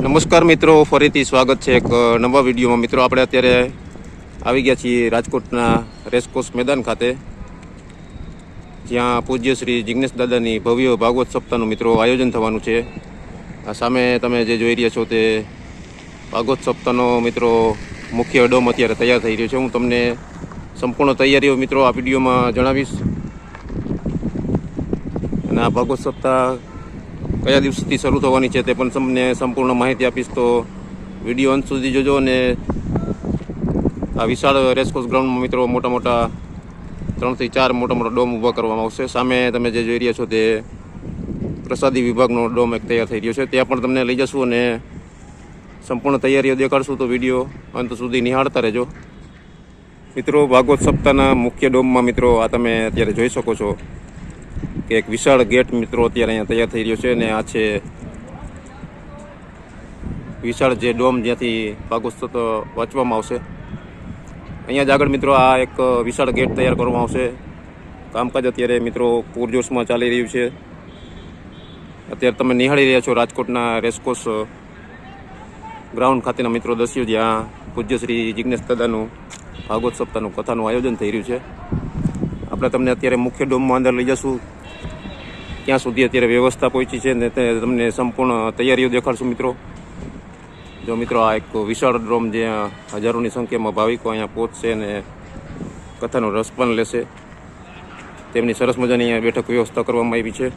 નમસ્કાર મિત્રો, ફરીથી સ્વાગત છે એક નવા વિડીયોમાં। મિત્રો આપણે અત્યારે આવી ગયા છીએ રાજકોટના રેસકોર્સ મેદાન ખાતે, જ્યાં પૂજ્ય શ્રી જિગ્નેશ દાદાની ભવ્ય ભાગવત સપ્તાહનું મિત્રો આયોજન થવાનું છે। આ સામે તમે જે જોઈ રહ્યા છો તે ભાગવત સપ્તાહનો મિત્રો મુખ્ય ડોમ અત્યારે તૈયાર થઈ રહ્યો છે। હું તમને સંપૂર્ણ તૈયારીઓ મિત્રો આ વિડીયોમાં જણાવીશ, અને આ ભાગવત સપ્તાહ કયા દિવસથી શરૂ થવાની છે તે પણ તમને સંપૂર્ણ માહિતી આપીશ। તો વિડીયો અંત સુધી જોજો। અને આ વિશાળ રેસકોર્સ ગ્રાઉન્ડમાં મિત્રો મોટા 3 થી 4 મોટા ડોમ ઊભા કરવામાં આવશે। સામે તમે જે જોઈ રહ્યા છો તે પ્રસાદી વિભાગનો ડોમ એક તૈયાર થઈ રહ્યો છે, ત્યાં પણ તમને લઈ જશું અને સંપૂર્ણ તૈયારીઓ દેખાડશું। તો વિડીયો અંત સુધી નિહાળતા રહેજો મિત્રો। ભાગવત સપ્તાહના મુખ્ય ડોમમાં મિત્રો આ તમે અત્યારે જોઈ શકો છો કે એક વિશાળ ગેટ મિત્રો અત્યારે અહીંયા તૈયાર થઈ રહ્યો છે, અને આ છે વિશાળ જે ડોમ જ્યાંથી ભાગવત સપ્તાહ વાંચવામાં આવશે। અહીંયા જ આગળ મિત્રો આ એક વિશાળ ગેટ તૈયાર કરવામાં આવશે। કામકાજ અત્યારે મિત્રો પૂરજોશમાં ચાલી રહ્યું છે। અત્યારે તમે નિહાળી રહ્યા છો રાજકોટના રેસકોર્સ ગ્રાઉન્ડ ખાતેના મિત્રો દસ્યો, જ્યાં પૂજ્ય શ્રી જિગ્નેશ દાદાનું ભાગવત સપ્તાહનું કથાનું આયોજન થઈ રહ્યું છે। આપણે તમને અત્યારે મુખ્ય ડોમમાં અંદર લઈ જશું, ક્યાં સુધી અત્યારે વ્યવસ્થા પહોંચી છે ને તે તમને સંપૂર્ણ તૈયારીઓ દેખાડશું મિત્રો। જો મિત્રો આ એક વિશાળ ડોમ જ્યાં હજારોની સંખ્યામાં ભાવિકો અહીંયા પહોંચશે અને કથાનો રસ પણ લેશે, તેમની સરસ મજાની અહીંયા બેઠક વ્યવસ્થા કરવામાં આવી છે।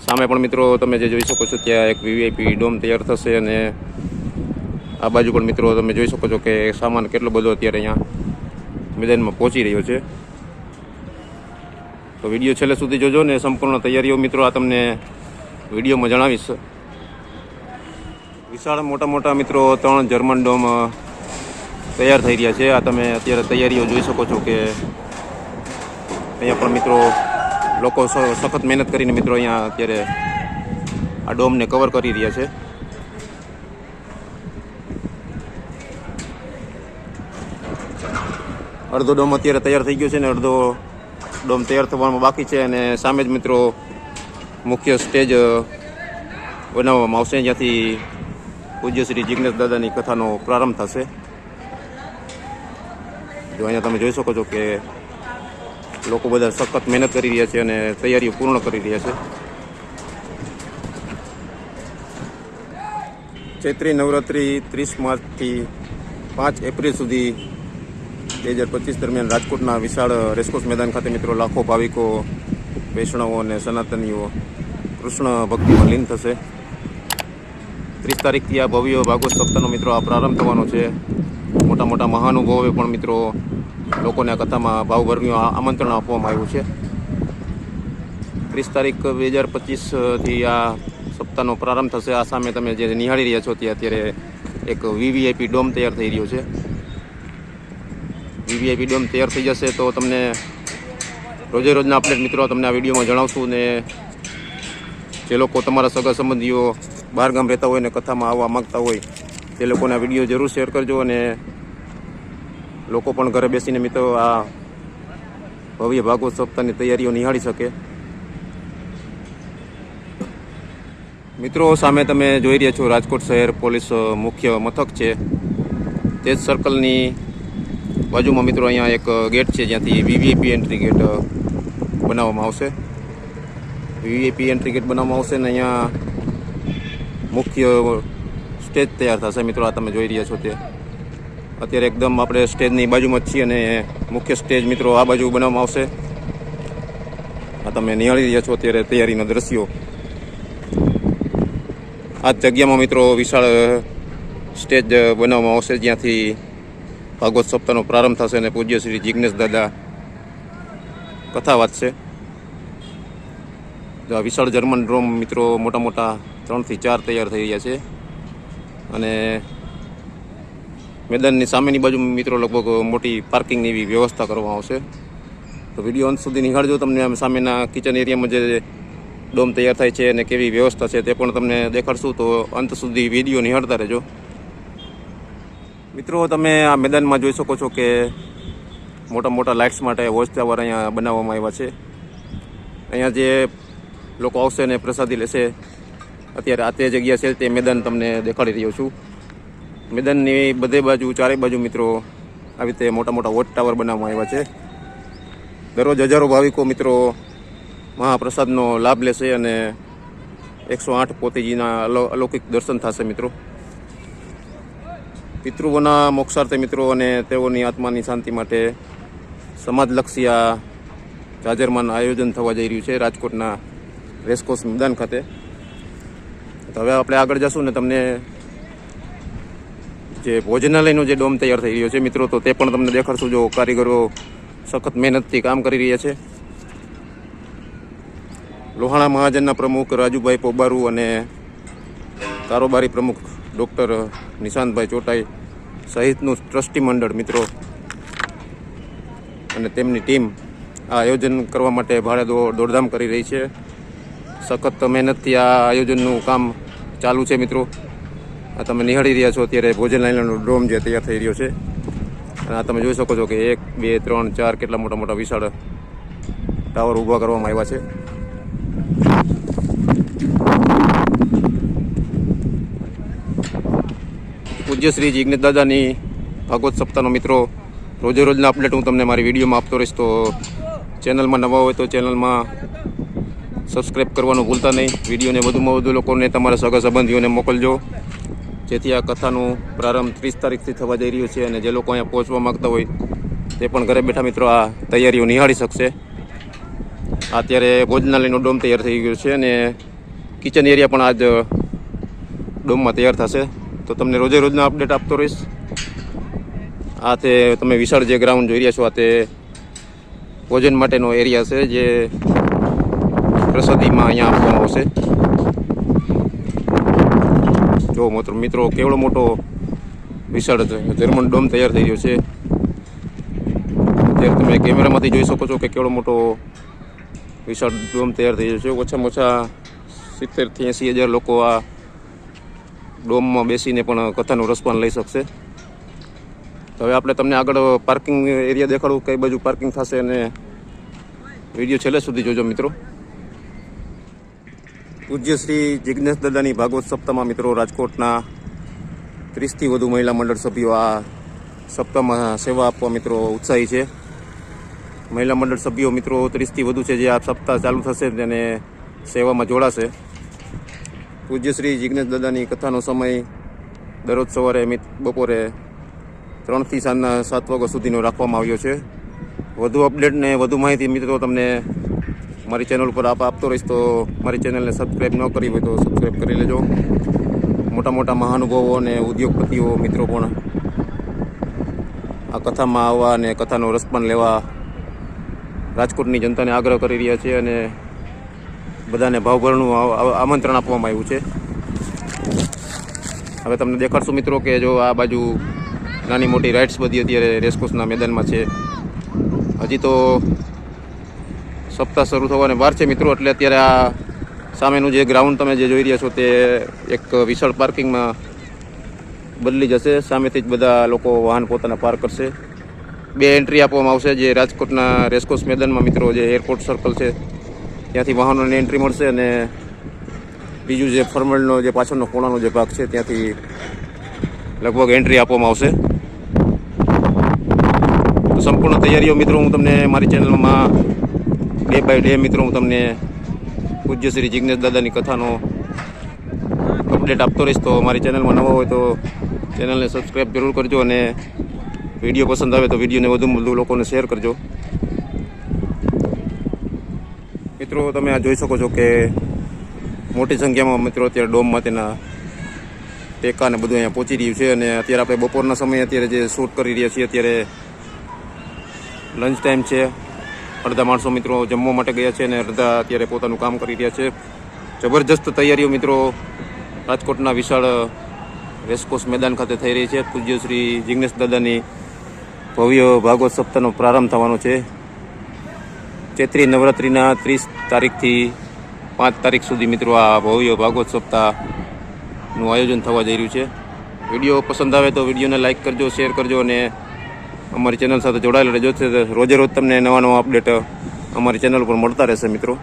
સામે પણ મિત્રો તમે જે જોઈ શકો છો ત્યાં એક વીવીઆઈપી ડોમ તૈયાર થશે, અને આ બાજુ પણ મિત્રો તમે જોઈ શકો છો કે સામાન કેટલો બધો અત્યારે અહીંયા મેદાનમાં પહોંચી રહ્યો છે। તો વિડીયો છેલ્લે સુધી જોજો ને સંપૂર્ણ તૈયારીઓ મિત્રો આ તમને વિડીયોમાં જણાવીશ। વિશાળ મોટા મિત્રો 3 જર્મન ડોમ તૈયાર થઈ રહ્યા છે। આ તમે અત્યારે તૈયારીઓ જોઈ શકો છો કે અહીંયા પણ મિત્રો લોકો સખત મહેનત કરીને મિત્રો અહીંયા અત્યારે આ ડોમને કવર કરી રહ્યા છે। અડધો ડોમ અત્યારે તૈયાર થઈ ગયો છે ને અડધો ડોમ તૈયાર થવામાં બાકી છે, અને સામે જ મિત્રો મુખ્ય સ્ટેજ બનાવવામાં આવશે, જ્યાંથી પૂજ્ય શ્રી જિગ્નેશ દાદાની કથાનો પ્રારંભ થશે। જો અહીંયા તમે જોઈ શકો છો કે લોકો બધા સખત મહેનત કરી રહ્યા છે અને તૈયારીઓ પૂર્ણ કરી રહ્યા છે। ચૈત્રી નવરાત્રિ 30 માર્ચથી 5 એપ્રિલ સુધી 2025 દરમિયાન રાજકોટના વિશાળ રેસકોર્સ મેદાન ખાતે મિત્રો લાખો ભાવિકો, વૈષ્ણવો અને સનાતનીઓ કૃષ્ણ ભક્તિમાં લીન થશે। 30 તારીખથી આ ભવ્ય ભાગવત સપ્તાહનો મિત્રો આ પ્રારંભ થવાનો છે। મોટા મહાનુભાવોએ પણ મિત્રો લોકોને આ કથામાં ભાવભર્યું આમંત્રણ આપવામાં આવ્યું છે। 30 તારીખ 2025થી આ સપ્તાહનો પ્રારંભ થશે। આ સામે તમે જે નિહાળી રહ્યા છો ત્યાં અત્યારે એક વીવીઆઈપી ડોમ તૈયાર થઈ રહ્યો છે। વીવીઆઈપી ડોમ તૈયાર થઈ જશે તો તમને રોજના અપડેટ મિત્રો તમને આ વિડીયોમાં જણાવશું, ને જે લોકો તમારા સગા સંબંધીઓ બહાર ગામ રહેતા હોય ને કથામાં આવવા માગતા હોય તે લોકોને આ વિડીયો જરૂર શેર કરજો, અને લોકો પણ ઘરે બેસીને મિત્રો આ ભવ્ય ભાગવત સપ્તાહની તૈયારીઓ નિહાળી શકે। મિત્રો સામે તમે જોઈ રહ્યા છો રાજકોટ શહેર પોલીસ મુખ્ય મથક છે, તે જ સર્કલની બાજુમાં મિત્રો અહીંયા એક ગેટ છે, જ્યાંથી વીવીઆઈપી એન્ટ્રી ગેટ બનાવવામાં આવશે। વીવીઆઈપી એન્ટ્રી ગેટ બનાવવામાં આવશે ને અહીંયા મુખ્ય સ્ટેજ તૈયાર થશે મિત્રો। આ તમે જોઈ રહ્યા છો તે અત્યારે એકદમ આપણે સ્ટેજની બાજુમાં જ છીએ, અને મુખ્ય સ્ટેજ મિત્રો આ બાજુ બનાવવામાં આવશે। આ તમે નિહાળી રહ્યા છો અત્યારે તૈયારીના દ્રશ્યો। આ જગ્યામાં મિત્રો વિશાળ સ્ટેજ બનાવવામાં આવશે, જ્યાંથી ભાગવત સપ્તાહનો પ્રારંભ થશે અને પૂજ્ય શ્રી જિગ્નેશ દાદા કથા વાંચશે। આ વિશાળ જર્મન ડોમ મિત્રો મોટા 3 થી 4 તૈયાર થઈ રહ્યા છે, અને મેદાનની સામેની બાજુ મિત્રો લગભગ મોટી પાર્કિંગની એવી વ્યવસ્થા કરવામાં આવશે। તો વિડીયો અંત સુધી નિહાળજો, તમને સામેના કિચન એરિયામાં જે ડોમ તૈયાર થાય છે અને કેવી વ્યવસ્થા છે તે પણ તમને દેખાડશું। તો અંત સુધી વિડીયો નિહાળતા રહેજો મિત્રો। તમે આ મેદાનમાં જોઈ શકો છો કે મોટા લાઇટ્સ માટે વોચ ટાવર અહીંયા બનાવવામાં આવ્યા છે। અહીંયા જે લોકો આવશે ને પ્રસાદી લેશે અત્યારે આ તે જગ્યા છે તે મેદાન તમને દેખાડી રહ્યો છું. મેદાનની બધે બાજુ ચારે બાજુ મિત્રો આવી રીતે મોટા મોટા વોચ ટાવર બનાવવામાં આવ્યા છે. દરરોજ હજારો ભાવિકો મિત્રો મહાપ્રસાદનો લાભ લેશે અને 108 પોતીજીના અલૌકિક દર્શન થશે મિત્રો. પિતૃઓના મોક્ષાર્થે મિત્રો અને તેઓની આત્માની શાંતિ માટે સમાજલક્ષી આ જાજરમાન આયોજન થવા જઈ રહ્યું છે રાજકોટના રેસકોર્સ મેદાન ખાતે. તો હવે આપણે આગળ જશું ને તમને જે ભોજનાલયનો જે ડોમ તૈયાર થઈ રહ્યો છે મિત્રો, તો તે પણ તમને દેખાડશું. જો કારીગરો સખત મહેનતથી કામ કરી રહ્યા છે. લોહાણા મહાજનના પ્રમુખ રાજુભાઈ પોબારુ અને કારોબારી પ્રમુખ ડૉક્ટર નિશાંતભાઈ ચોટાઈ સહિતનું ટ્રસ્ટી મંડળ મિત્રો અને તેમની ટીમ આ આયોજન કરવા માટે ભારે દોડધામ કરી રહી છે. સખત મહેનતથી આ આયોજનનું કામ ચાલુ છે મિત્રો. આ તમે નિહાળી રહ્યા છો અત્યારે ભોજનાલયનો ડોમ જે તૈયાર થઈ રહ્યો છે. અને આ તમે જોઈ શકો છો કે 1, 2, 3, 4 કેટલા મોટા મોટા વિશાળ ટાવર ઊભા કરવામાં આવ્યા છે. પૂજ્ય શ્રી જિજ્ઞેશ દાદાની ભાગવત સપ્તાહનો મિત્રો રોજે રોજના અપડેટ હું તમને મારી વિડીયોમાં આપતો રહીશ. તો ચેનલમાં નવા હોય તો ચેનલમાં સબસ્ક્રાઈબ કરવાનું ભૂલતા નહીં. વિડીયોને વધુમાં વધુ લોકોને તમારા સગા સંબંધીઓને મોકલજો, જેથી આ કથાનું પ્રારંભ 30 તારીખથી થવા જઈ રહ્યું છે. અને જે લોકો અહીંયા પહોંચવા માગતા હોય તે પણ ઘરે બેઠા મિત્રો આ તૈયારીઓ નિહાળી શકશે. અત્યારે ભોજનાલયનો ડોમ તૈયાર થઈ ગયો છે અને કિચન એરિયા પણ આજ ડોમમાં તૈયાર થશે. તો તમને રોજે રોજના અપડેટ આપતો રહીશ. આ તે તમે વિશાળ જે ગ્રાઉન્ડ જોઈ રહ્યા છો આ તે ભોજન માટેનો એરિયા છે, જે પ્રસાદીમાં અહીંયા આપવામાં આવશે. જો મિત્રો કેવડો મોટો વિશાળ જર્મન ડોમ તૈયાર થઈ રહ્યો છે. અત્યારે તમે કેમેરામાંથી જોઈ શકો છો કે કેવડો મોટો વિશાળ ડોમ તૈયાર થઈ રહ્યો છે. ઓછામાં ઓછા 70,000 થી 80,000 લોકો આ ડોમમાં બેસીને પણ કથાનું રસપાન લઈ શકશે. તો હવે આપણે તમને આગળ પાર્કિંગ એરિયા દેખાડું, કઈ બાજુ પાર્કિંગ થશે, અને વિડીયો છેલ્લે સુધી જોજો મિત્રો. પૂજ્ય શ્રી જિજ્ઞેશ દાદાની ભાગવત સપ્તાહમાં મિત્રો રાજકોટના 30થી વધુ મહિલા મંડળ સભ્યો આ સપ્તાહમાં સેવા આપવા મિત્રો ઉત્સાહી છે. મહિલા મંડળ સભ્યો મિત્રો 30થી વધુ છે, જે આ સપ્તાહ ચાલુ થશે તેને સેવામાં જોડાશે. પૂજ્ય શ્રી જિજ્ઞેશ દાદાની કથાનો સમય દરરોજ સવારે બપોરે 3 થી સાંજના 7 વાગ્યા સુધીનો રાખવામાં આવ્યો છે. વધુ અપડેટ ને વધુ માહિતી મિત્રો તમને મારી ચેનલ પર આપતો રહીશ. તો મારી ચેનલને સબસ્ક્રાઈબ ન કરી હોય તો સબસ્ક્રાઈબ કરી લેજો. મોટા મોટા મહાનુભાવો અને ઉદ્યોગપતિઓ મિત્રો પણ આ કથામાં આવવા અને કથાનો રસપાન લેવા રાજકોટની જનતાને આગ્રહ કરી રહ્યા છે અને બધાને ભાવભરનું આમંત્રણ આપવામાં આવ્યું છે. હવે તમને દેખાડશું મિત્રો કે જો આ બાજુ નાની મોટી રાઇડ્સ બધી અત્યારે રેસકોર્સના મેદાનમાં છે. હજી તો સપ્તાહ શરૂ થવાને વાર છે મિત્રો, એટલે અત્યારે આ સામેનું જે ગ્રાઉન્ડ તમે જે જોઈ રહ્યા છો તે એક વિશાળ પાર્કિંગમાં બદલી જશે. સામેથી જ બધા લોકો વાહન પોતાના પાર્ક કરશે. 2 એન્ટ્રી આપવામાં આવશે, જે રાજકોટના રેસકોર્સ મેદાનમાં મિત્રો જે એરપોર્ટ સર્કલ છે ત્યાંથી વાહનોને એન્ટ્રી મળશે, અને બીજું જે ફર્મલનો જે પાછળનો કોણાનો જે ભાગ છે ત્યાંથી લગભગ એન્ટ્રી આપવામાં આવશે. તો સંપૂર્ણ તૈયારીઓ મિત્રો હું તમને મારી ચેનલમાં ડે બાય ડે મિત્રો હું તમને પૂજ્ય શ્રી જિજ્ઞેશ દાદાની કથાનો અપડેટ આપતો રહીશ. તો મારી ચેનલમાં નવા હોય તો ચેનલને સબસ્ક્રાઈબ જરૂર કરજો, અને વિડીયો પસંદ આવે તો વિડીયોને વધુમાં વધુ લોકોને શેર કરજો. મિત્રો તમે આ જોઈ શકો છો કે મોટી સંખ્યામાં મિત્રો અત્યારે ડોમમાં તેના ટેકા ને બધું અહીંયા પહોંચી રહ્યું છે. અને અત્યારે આપણે બપોરના સમયે અત્યારે જે શૂટ કરી રહ્યા છીએ, અત્યારે લંચ ટાઈમ છે. અડધા માણસો મિત્રો જમવા માટે ગયા છે અને અડધા અત્યારે પોતાનું કામ કરી રહ્યા છે. જબરજસ્ત તૈયારીઓ મિત્રો રાજકોટના વિશાળ રેસકોર્સ મેદાન ખાતે થઈ રહી છે. પૂજ્ય શ્રી જિજ્ઞેશ દાદાની ભવ્ય ભાગવત સપ્તાહનો પ્રારંભ થવાનો છે. ચૈત્રી નવરાત્રિના 30 તારીખથી 5 તારીખ સુધી મિત્રો આ ભવ્ય ભાગવત સપ્તાહનું આયોજન થવા જઈ રહ્યું છે. વિડીયો પસંદ આવે તો વિડીયોને લાઇક કરજો, શેર કરજો, અને અમારી ચેનલ સાથે જોડાયેલા રહેજો. રોજે રોજ તમને નવા અપડેટ અમારી ચેનલ પર મળતા રહેશે મિત્રો.